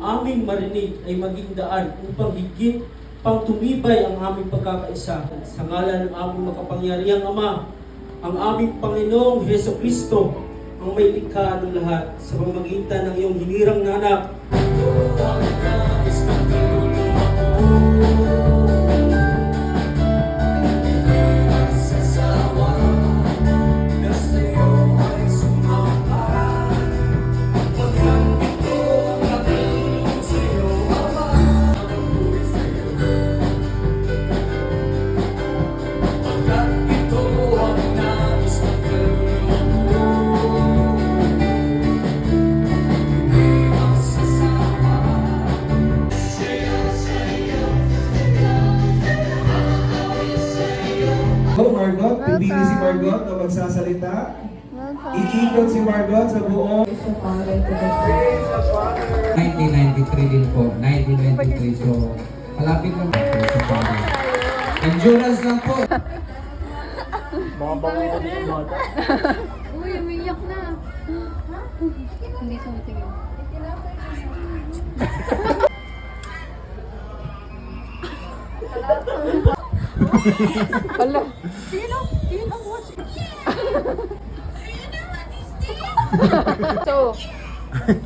aming marinig ay maging daan upang higit pang tumibay ang aming pagkakaisa. Sa ngalan ng aming makapangyarihang Ama, ang aming Panginoong Heso Kristo, ang may likha ng lahat, sa pamamagitan ng iyong hinirang na anak. Margot, pipili si Margot na magsasalita. Iikot si Margot sa buong 1993 din po, 1993. So, malapit lang po sa pari. Endurance lang po. Uy, umiyak na. Hindi sumitingin. Hala. Sino ang watch? So,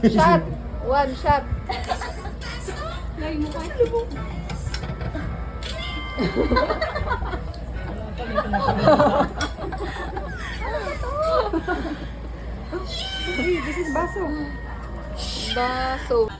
shot. One shot. Lagi mo kayo mo. This is baso. Baso.